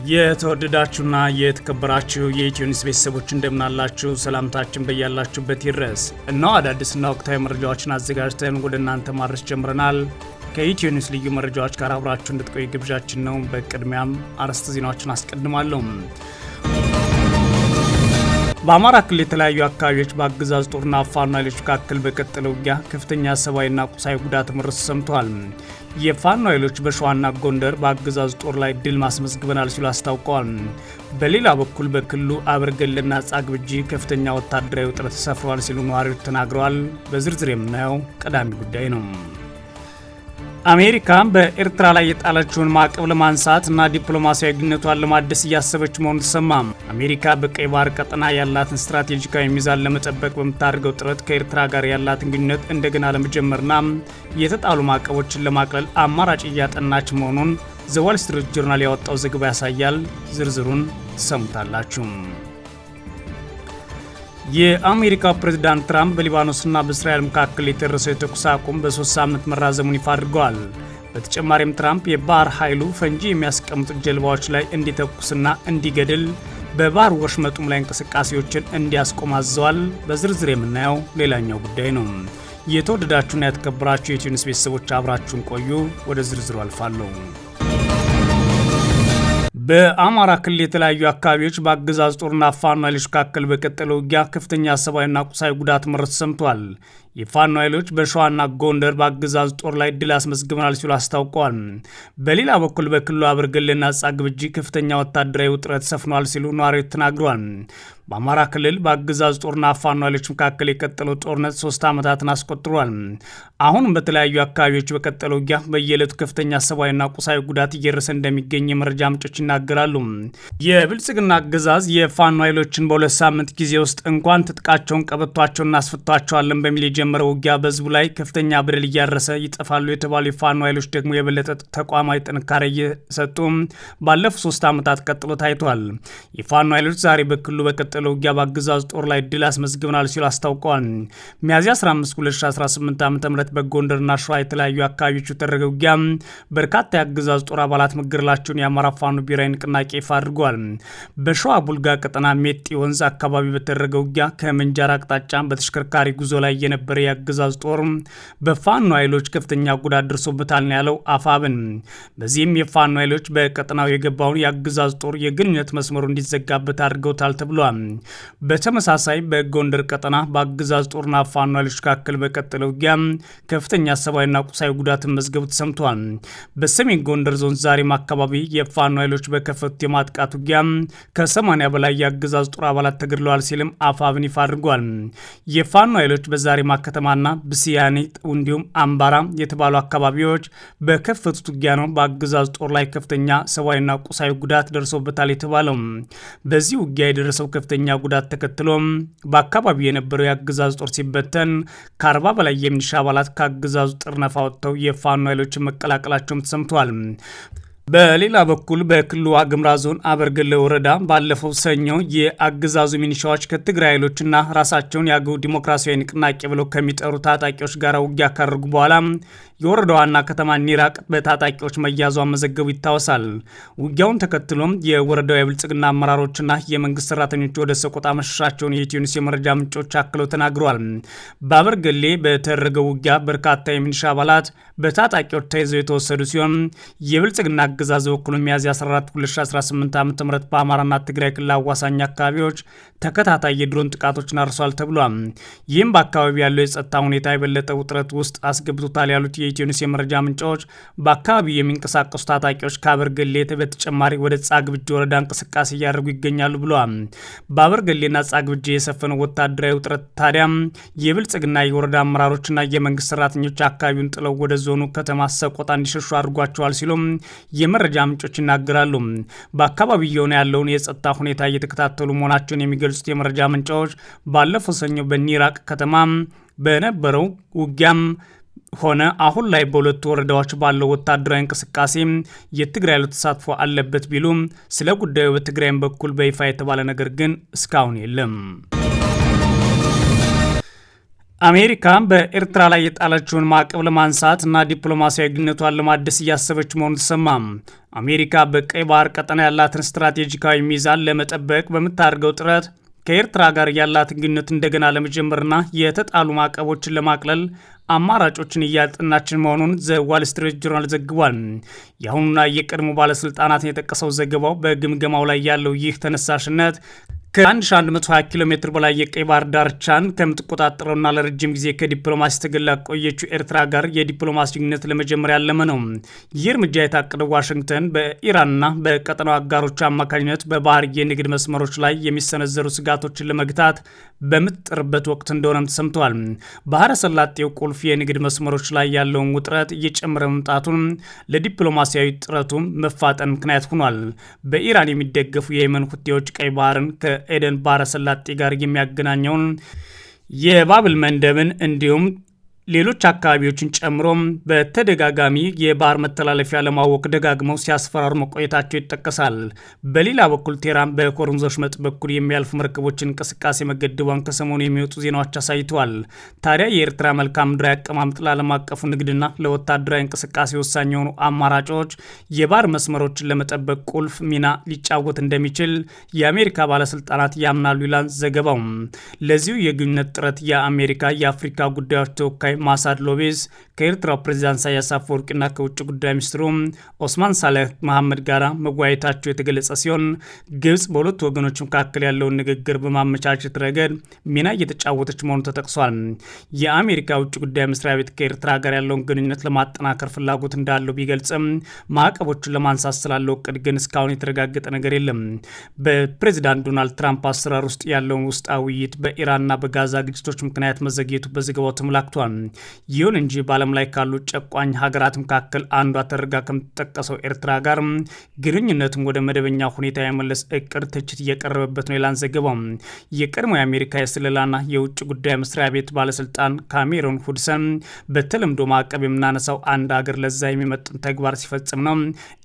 የተወደዳችሁና የተከበራችሁ የኢትዮ ኒውስ ቤተሰቦች እንደምናላችሁ ሰላምታችን በያላችሁበት ይድረስ። እነሆ አዳዲስና ወቅታዊ መረጃዎችን አዘጋጅተን ወደ እናንተ ማድረስ ጀምረናል። ከኢትዮ ኒውስ ልዩ መረጃዎች ጋር አብራችሁ እንድትቆዩ ግብዣችን ነው። በቅድሚያም አርዕስተ ዜናዎችን አስቀድማለሁ። በአማራ ክልል የተለያዩ አካባቢዎች በአገዛዙ ጦርና ፋኖ ኃይሎች መካከል በቀጠለው ውጊያ ከፍተኛ ሰብአዊና ቁሳዊ ጉዳት መድረሱ ሰምተዋል። የፋኖ ኃይሎች በሸዋና ጎንደር በአገዛዙ ጦር ላይ ድል ማስመዝግበናል ሲሉ አስታውቀዋል። በሌላ በኩል በክልሉ አበርገሌና ጻግብጂ ከፍተኛ ወታደራዊ ውጥረት ሰፍረዋል ሲሉ ነዋሪዎች ተናግረዋል። በዝርዝር የምናየው ቀዳሚ ጉዳይ ነው። አሜሪካ በኤርትራ ላይ የጣለችውን ማዕቀብ ለማንሳት እና ዲፕሎማሲያዊ ግንኙነቷን ለማደስ እያሰበች መሆኑ ተሰማ። አሜሪካ በቀይ ባህር ቀጠና ያላትን ስትራቴጂካዊ ሚዛን ለመጠበቅ በምታደርገው ጥረት ከኤርትራ ጋር ያላትን ግንኙነት እንደገና ለመጀመርና የተጣሉ ማዕቀቦችን ለማቅለል አማራጭ እያጠናች መሆኑን ዘ ዋል ስትሪት ጆርናል ያወጣው ዘገባ ያሳያል። ዝርዝሩን ትሰሙታላችሁ። የአሜሪካው ፕሬዝዳንት ትራምፕ በሊባኖስና በእስራኤል መካከል የተደረሰው የተኩስ አቁም በ3 ሳምንት መራዘሙን ይፋ አድርገዋል። በተጨማሪም ትራምፕ የባህር ኃይሉ ፈንጂ የሚያስቀምጡ ጀልባዎች ላይ እንዲተኩስና እንዲገድል፣ በባህር ወሽመጡም ላይ እንቅስቃሴዎችን እንዲያስቆም አዘዋል። በዝርዝር የምናየው ሌላኛው ጉዳይ ነው። የተወደዳችሁና የተከበራችሁ የኢትዮ ኒውስ ቤተሰቦች አብራችሁን ቆዩ። ወደ ዝርዝሩ አልፋለሁ። በአማራ ክልል የተለያዩ አካባቢዎች በአገዛዙ ጦርና ፋኖ ኃይሎች መካከል በቀጠለው ውጊያ ከፍተኛ ሰብአዊና ቁሳዊ ጉዳት መድረሱ ሰምቷል። የፋኖ ኃይሎች በሸዋና ጎንደር በአገዛዙ ጦር ላይ ድል አስመዝግበናል ሲሉ አስታውቀዋል። በሌላ በኩል በክልሉ አበርገሌና ጻግብጂ ከፍተኛ ወታደራዊ ውጥረት ሰፍኗል ሲሉ ነዋሪዎች ተናግረዋል። በአማራ ክልል በአገዛዙ ጦርና ፋኖ ኃይሎች መካከል የቀጠለው ጦርነት 3 ዓመታትን አስቆጥሯል። አሁንም በተለያዩ አካባቢዎች በቀጠለው ውጊያ በየዕለቱ ከፍተኛ ሰብአዊና ቁሳዊ ጉዳት እየደረሰ እንደሚገኝ የመረጃ ምንጮች ይናገራሉ። የብልጽግና አገዛዝ የፋኖ ኃይሎችን በ2 ሳምንት ጊዜ ውስጥ እንኳን ትጥቃቸውን ቀበቷቸውን እናስፈቷቸዋለን በሚል የጀመረው ውጊያ በህዝቡ ላይ ከፍተኛ በደል እያደረሰ ይጠፋሉ የተባሉ የፋኖ ኃይሎች ደግሞ የበለጠ ተቋማዊ ጥንካሬ እየሰጡ ባለፉት 3 ዓመታት ቀጥሎ ታይቷል። የፋኖ ኃይሎች ዛሬ በክልሉ በቀጠለው ውጊያ በአገዛዙ ጦር ላይ ድል አስመዝግበናል ሲሉ አስታውቀዋል። ሚያዝያ 15 2018 ዓ.ም በጎንደርና ሸዋ የተለያዩ አካባቢዎች የተደረገ ውጊያ በርካታ የአገዛዙ ጦር አባላት መገደላቸውን የአማራ ፋኖ ብሔራዊ ንቅናቄ ይፋ አድርጓል። በሸዋ ቡልጋ ቀጠና ሜጤ ወንዝ አካባቢ በተደረገ ውጊያ ከመንጃር አቅጣጫ በተሽከርካሪ ጉዞ ላይ የነበረ የአገዛዙ ጦር በፋኖ ኃይሎች ከፍተኛ ጉዳት ደርሶበታል ነው ያለው አፋብን። በዚህም የፋኖ ኃይሎች በቀጠናው የገባውን የአገዛዙ ጦር የግንኙነት መስመሩ እንዲዘጋበት አድርገውታል ተብሏል። በተመሳሳይ በጎንደር ቀጠና በአገዛዙ ጦርና ፋኖ ኃይሎች መካከል በቀጠለው ውጊያ ከፍተኛ ሰብአዊና ቁሳዊ ጉዳትን መዝገቡ ተሰምቷል። በሰሜን ጎንደር ዞን ዛሬም አካባቢ የፋኖ ኃይሎች በከፈቱት የማጥቃት ውጊያ ከ80 በላይ የአገዛዙ ጦር አባላት ተገድለዋል ሲልም አፋብን ይፋ አድርጓል። የፋኖ ኃይሎች በዛሬማ ከተማና ብስያኔ እንዲሁም አምባራ የተባሉ አካባቢዎች በከፈቱት ውጊያ ነው በአገዛዙ ጦር ላይ ከፍተኛ ሰብአዊና ቁሳዊ ጉዳት ደርሶበታል የተባለው። በዚህ ውጊያ የደረሰው ከፍተኛ ጉዳት ተከትሎ በአካባቢው የነበረው የአገዛዙ ጦር ሲበተን ከ40 በላይ የሚሊሻ አባላት ከአገዛዙ ጥርነፋ ወጥተው የፋኖ ኃይሎችን መቀላቀላቸውም ተሰምተዋል። በሌላ በኩል በክልሉ ዋግምራ ዞን አበርገሌ ወረዳ ባለፈው ሰኞ የአገዛዙ ሚኒሻዎች ከትግራይ ኃይሎችና ራሳቸውን የአገው ዲሞክራሲያዊ ንቅናቄ ብለው ከሚጠሩ ታጣቂዎች ጋር ውጊያ ካደረጉ በኋላ የወረዳው ዋና ከተማ ኒራቅ በታጣቂዎች መያዟን መዘገቡ ይታወሳል። ውጊያውን ተከትሎም የወረዳው የብልጽግና አመራሮችና የመንግስት ሰራተኞች ወደ ሰቆጣ መሸሻቸውን የኢትዮ ኒውስ የመረጃ ምንጮች አክለው ተናግረዋል። በአበርገሌ በተደረገው ውጊያ በርካታ የሚኒሻ አባላት በታጣቂዎች ተይዘው የተወሰዱ ሲሆን የብልጽግና አገዛዝ በኩል ሚያዝያ 14 2018 ዓ.ም በአማራና ትግራይ ክልል አዋሳኝ አካባቢዎች ተከታታይ የድሮን ጥቃቶችን አርሷል ተብሏል። ይህም በአካባቢ ያለው የጸጥታ ሁኔታ የበለጠ ውጥረት ውስጥ አስገብቶታል ያሉት የኢትዮ ኒውስ የመረጃ ምንጮች በአካባቢው የሚንቀሳቀሱ ታጣቂዎች ከአበርገሌ በተጨማሪ ወደ ጻግብጂ ወረዳ እንቅስቃሴ እያደረጉ ይገኛሉ ብለዋል። በአበርገሌና ጻግብጂ የሰፈነው ወታደራዊ ውጥረት ታዲያ የብልጽግና የወረዳ አመራሮችና የመንግስት ሰራተኞች አካባቢውን ጥለው ወደ ዞኑ ከተማ ሰቆጣ እንዲሸሹ አድርጓቸዋል ሲሉም የመረጃ ምንጮች ይናገራሉ። በአካባቢው እየሆነ ያለውን የጸጥታ ሁኔታ እየተከታተሉ መሆናቸውን የሚገልጹት የመረጃ ምንጮች ባለፈው ሰኞ በኒራቅ ከተማ በነበረው ውጊያም ሆነ አሁን ላይ በሁለቱ ወረዳዎች ባለው ወታደራዊ እንቅስቃሴ የትግራይ ኃይሎች ተሳትፎ አለበት ቢሉም ስለ ጉዳዩ በትግራይም በኩል በይፋ የተባለ ነገር ግን እስካሁን የለም። አሜሪካ በኤርትራ ላይ የጣለችውን ማዕቀብ ለማንሳት እና ዲፕሎማሲያዊ ግንኙነቷን ለማደስ እያሰበች መሆኑ ተሰማ። አሜሪካ በቀይ ባህር ቀጠና ያላትን ስትራቴጂካዊ ሚዛን ለመጠበቅ በምታደርገው ጥረት ከኤርትራ ጋር ያላትን ግንኙነት እንደገና ለመጀመርና የተጣሉ ማዕቀቦችን ለማቅለል አማራጮችን እያጠናችን መሆኑን ዘ ዋል ስትሪት ጆርናል ዘግቧል። የአሁኑና የቀድሞ ባለስልጣናትን የጠቀሰው ዘገባው በግምገማው ላይ ያለው ይህ ተነሳሽነት ከ1120 ኪሎ ሜትር በላይ የቀይ ባህር ዳርቻን ከምትቆጣጠረውና ለረጅም ጊዜ ከዲፕሎማሲ ተገላ ቆየችው ኤርትራ ጋር የዲፕሎማሲ ግንኙነት ለመጀመር ያለመ ነው። ይህ እርምጃ የታቀደው ዋሽንግተን በኢራንና በቀጠናው አጋሮች አማካኝነት በባህር የንግድ መስመሮች ላይ የሚሰነዘሩ ስጋቶችን ለመግታት በምትጥርበት ወቅት እንደሆነም ተሰምተዋል። ባህረ ሰላጤው ቁልፍ የንግድ መስመሮች ላይ ያለውን ውጥረት እየጨመረ መምጣቱን ለዲፕሎማሲያዊ ጥረቱ መፋጠን ምክንያት ሆኗል። በኢራን የሚደገፉ የየመን ሁቲዎች ቀይ ባህርን ኤደን ባህረ ሰላጤ ጋር የሚያገናኘውን የባብል መንደብን እንዲሁም ሌሎች አካባቢዎችን ጨምሮ በተደጋጋሚ የባህር መተላለፊያ ለማወቅ ደጋግመው ሲያስፈራሩ መቆየታቸው ይጠቀሳል። በሌላ በኩል ቴህራን በሆርሙዝ ወሽመጥ በኩል የሚያልፉ መርከቦችን እንቅስቃሴ መገደቧን ከሰሞኑ የሚወጡ ዜናዎች አሳይተዋል። ታዲያ የኤርትራ መልክዓ ምድራዊ አቀማመጥ ለዓለም አቀፉ ንግድና ለወታደራዊ እንቅስቃሴ ወሳኝ የሆኑ አማራጮች የባህር መስመሮችን ለመጠበቅ ቁልፍ ሚና ሊጫወት እንደሚችል የአሜሪካ ባለስልጣናት ያምናሉ ይላል ዘገባው። ለዚሁ የግንኙነት ጥረት የአሜሪካ የአፍሪካ ጉዳዮች ተወካይ ማሳድ ሎቤዝ ከኤርትራው ፕሬዚዳንት ኢሳያስ አፈወርቂና ከውጭ ጉዳይ ሚኒስትሩ ኦስማን ሳሌህ መሐመድ ጋር መወያየታቸው የተገለጸ ሲሆን ግብጽ በሁለቱ ወገኖች መካከል ያለውን ንግግር በማመቻቸት ረገድ ሚና እየተጫወተች መሆኑ ተጠቅሷል። የአሜሪካ ውጭ ጉዳይ መስሪያ ቤት ከኤርትራ ጋር ያለውን ግንኙነት ለማጠናከር ፍላጎት እንዳለው ቢገልጽም ማዕቀቦቹን ለማንሳት ስላለው እቅድ ግን እስካሁን የተረጋገጠ ነገር የለም። በፕሬዚዳንት ዶናልድ ትራምፕ አሰራር ውስጥ ያለውን ውስጣዊ ውይይት በኢራንና በጋዛ ግጭቶች ምክንያት መዘግየቱ በዘገባው ተመላክቷል። ይሁን እንጂ በዓለም ላይ ካሉ ጨቋኝ ሀገራት መካከል አንዷ ተደርጋ ከምትጠቀሰው ኤርትራ ጋር ግንኙነቱን ወደ መደበኛ ሁኔታ የመለስ እቅድ ትችት እየቀረበበት ነው ይላል ዘገባው። የቀድሞ የአሜሪካ የስለላና የውጭ ጉዳይ መስሪያ ቤት ባለስልጣን ካሜሮን ሁድሰን በተለምዶ ማዕቀብ የምናነሳው አንድ ሀገር ለዛ የሚመጥን ተግባር ሲፈጽም ነው፣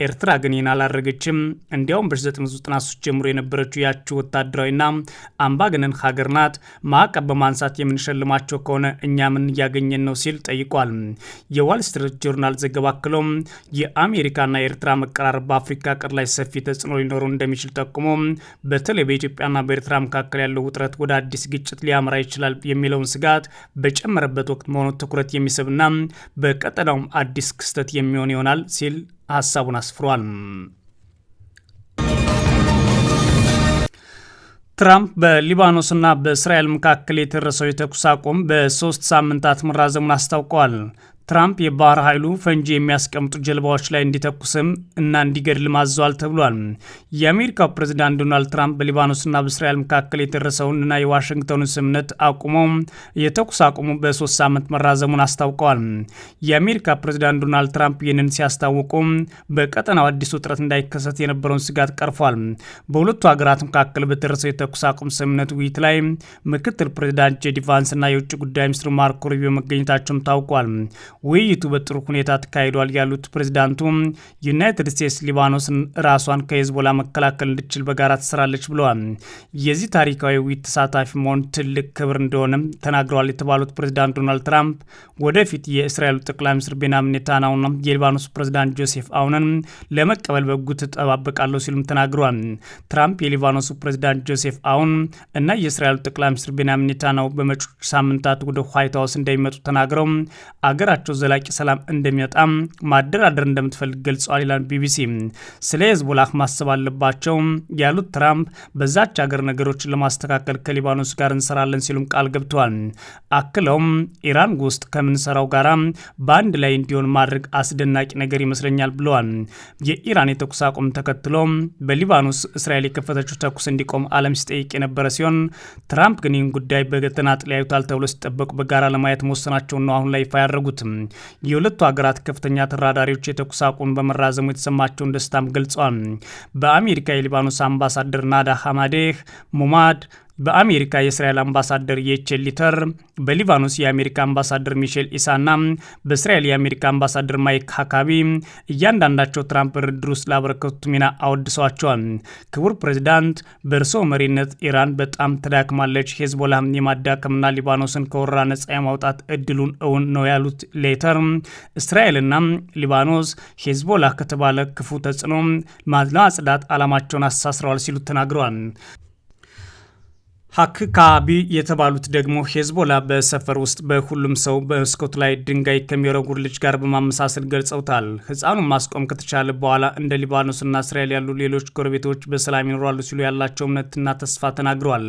ኤርትራ ግን ይህን አላደረገችም። እንዲያውም በ1993 ጀምሮ የነበረችው ያቺው ወታደራዊና አምባገነን ሀገር ናት። ማዕቀብ በማንሳት የምንሸልማቸው ከሆነ እኛ ምን እያገኘን ነው ሲል ጠይቋል። የዋል ስትሪት ጆርናል ዘገባ አክሎ የአሜሪካና የኤርትራ መቀራረብ በአፍሪካ ቀንድ ላይ ሰፊ ተጽዕኖ ሊኖረው እንደሚችል ጠቁሞ በተለይ በኢትዮጵያና በኤርትራ መካከል ያለው ውጥረት ወደ አዲስ ግጭት ሊያመራ ይችላል የሚለውን ስጋት በጨመረበት ወቅት መሆኑ ትኩረት የሚስብና በቀጠናውም አዲስ ክስተት የሚሆን ይሆናል ሲል ሀሳቡን አስፍሯል። ትራምፕ በሊባኖስና በእስራኤል መካከል የተደረሰው የተኩስ አቁም በ3 ሳምንታት መራዘሙን አስታውቀዋል። ትራምፕ የባህር ኃይሉ ፈንጂ የሚያስቀምጡ ጀልባዎች ላይ እንዲተኩስም እና እንዲገድል ማዘዋል ተብሏል። የአሜሪካው ፕሬዝዳንት ዶናልድ ትራምፕ በሊባኖስና በእስራኤል መካከል የተደረሰውን እና የዋሽንግተኑን ስምምነት አቁመው የተኩስ አቁሙ በ3 ሳምንት መራዘሙን አስታውቀዋል። የአሜሪካ ፕሬዝዳንት ዶናልድ ትራምፕ ይህንን ሲያስታውቁ በቀጠናው አዲስ ውጥረት እንዳይከሰት የነበረውን ስጋት ቀርፏል። በሁለቱ ሀገራት መካከል በተደረሰው የተኩስ አቁም ስምምነት ውይይት ላይ ምክትል ፕሬዝዳንት ጄዲ ቫንስ እና የውጭ ጉዳይ ሚኒስትሩ ማርኮ ሩቢዮ መገኘታቸውም ታውቋል። ውይይቱ በጥሩ ሁኔታ ተካሂዷል ያሉት ፕሬዝዳንቱ ዩናይትድ ስቴትስ ሊባኖስን ራሷን ከሂዝቦላ መከላከል እንድችል በጋራ ትሰራለች ብለዋል። የዚህ ታሪካዊ ውይይት ተሳታፊ መሆን ትልቅ ክብር እንደሆነም ተናግረዋል የተባሉት ፕሬዝዳንት ዶናልድ ትራምፕ ወደፊት የእስራኤሉ ጠቅላይ ሚኒስትር ቤንያሚን ኔታንያሁና የሊባኖስ ፕሬዝዳንት ጆሴፍ አውንን ለመቀበል በጉጉት እጠባበቃለሁ ሲሉም ተናግረዋል። ትራምፕ የሊባኖሱ ፕሬዝዳንት ጆሴፍ አውን እና የእስራኤሉ ጠቅላይ ሚኒስትር ቤንያሚን ኔታንያሁ በመጪው ሳምንታት ወደ ዋይት ሀውስ እንደሚመጡ ተናግረው አገራቸው ዘላቂ ሰላም እንደሚመጣም ማደራደር እንደምትፈልግ ገልጸዋል ይላል ቢቢሲ። ስለ ሂዝቦላህ ማሰብ አለባቸው ያሉት ትራምፕ በዛች ሀገር ነገሮችን ለማስተካከል ከሊባኖስ ጋር እንሰራለን ሲሉም ቃል ገብተዋል። አክለውም ኢራን ውስጥ ከምንሰራው ጋራ በአንድ ላይ እንዲሆን ማድረግ አስደናቂ ነገር ይመስለኛል ብለዋል። የኢራን የተኩስ አቁም ተከትሎ በሊባኖስ እስራኤል የከፈተችው ተኩስ እንዲቆም ዓለም ሲጠይቅ የነበረ ሲሆን ትራምፕ ግን ይህን ጉዳይ በተናጥል ያዩታል ተብሎ ሲጠበቁ በጋራ ለማየት መወሰናቸውን ነው አሁን ላይ ይፋ ያደረጉት። የሁለቱ ሀገራት ከፍተኛ ተራዳሪዎች የተኩስ አቁም በመራዘሙ የተሰማቸውን ደስታም ገልጸዋል። በአሜሪካ የሊባኖስ አምባሳደር ናዳ ሐማዴህ ሙማድ በአሜሪካ የእስራኤል አምባሳደር የቼል ሊተር፣ በሊባኖስ የአሜሪካ አምባሳደር ሚሼል ኢሳና በእስራኤል የአሜሪካ አምባሳደር ማይክ ሀካቢ እያንዳንዳቸው ትራምፕ በድርድር ውስጥ ላበረከቱት ሚና አወድሰዋቸዋል። ክቡር ፕሬዚዳንት፣ በእርስዎ መሪነት ኢራን በጣም ተዳክማለች፣ ሄዝቦላን የማዳከምና ሊባኖስን ከወረራ ነጻ የማውጣት እድሉን እውን ነው ያሉት ሌተር እስራኤልና ሊባኖስ ሄዝቦላ ከተባለ ክፉ ተጽዕኖ ለማጽዳት ዓላማቸውን አሳስረዋል ሲሉ ተናግረዋል። ሀካቢ የተባሉት ደግሞ ሄዝቦላ በሰፈር ውስጥ በሁሉም ሰው በመስኮት ላይ ድንጋይ ከሚወረውር ልጅ ጋር በማመሳሰል ገልጸውታል። ህፃኑን ማስቆም ከተቻለ በኋላ እንደ ሊባኖስና እስራኤል ያሉ ሌሎች ጎረቤቶች በሰላም ይኖራሉ ሲሉ ያላቸው እምነትና ተስፋ ተናግረዋል።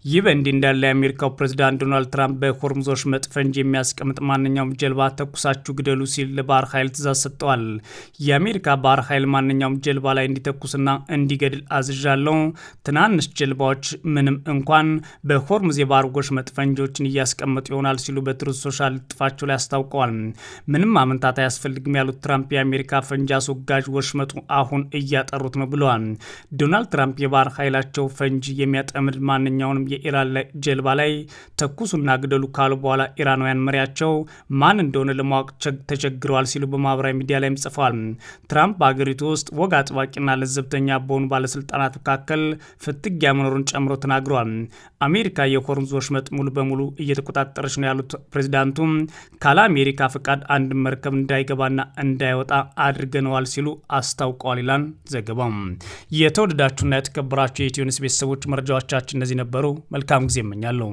ይህ በእንዲህ እንዳለ የአሜሪካው ፕሬዚዳንት ዶናልድ ትራምፕ በሆርሙዝ ወሽመጥ ፈንጂ የሚያስቀምጥ ማንኛውም ጀልባ ተኩሳችሁ ግደሉ ሲል ለባህር ኃይል ትእዛዝ ሰጥተዋል። የአሜሪካ ባህር ኃይል ማንኛውም ጀልባ ላይ እንዲተኩስና እንዲገድል አዝዣለሁ። ትናንሽ ጀልባዎች ምንም እንኳን በሆርሙዝ የባህር ወሽመጥ ፈንጂዎችን እያስቀመጡ ይሆናል ሲሉ በትሩዝ ሶሻል ጥፋቸው ላይ አስታውቀዋል። ምንም ማመንታት አያስፈልግም ያሉት ትራምፕ የአሜሪካ ፈንጂ አስወጋጅ ወሽመጡ አሁን እያጠሩት ነው ብለዋል። ዶናልድ ትራምፕ የባህር ኃይላቸው ፈንጂ የሚያጠምድ ማንኛውንም የኢራን ጀልባ ላይ ተኩሱና ግደሉ ካሉ በኋላ ኢራናውያን መሪያቸው ማን እንደሆነ ለማወቅ ተቸግረዋል ሲሉ በማህበራዊ ሚዲያ ላይም ጽፈዋል። ትራምፕ በአገሪቱ ውስጥ ወግ አጥባቂና ለዘብተኛ በሆኑ ባለስልጣናት መካከል ፍትጊያ መኖሩን ጨምሮ ተናግረዋል። አሜሪካ የሆርሙዝ ወሽመጥ ሙሉ በሙሉ እየተቆጣጠረች ነው ያሉት ፕሬዚዳንቱ ካለ አሜሪካ ፍቃድ አንድ መርከብ እንዳይገባና እንዳይወጣ አድርገነዋል ሲሉ አስታውቀዋል ይላል ዘገባው። የተወደዳችሁና የተከበራችሁ የኢትዮ ኒውስ ቤተሰቦች መረጃዎቻችን እነዚህ ነበሩ። መልካም ጊዜ እመኛለሁ።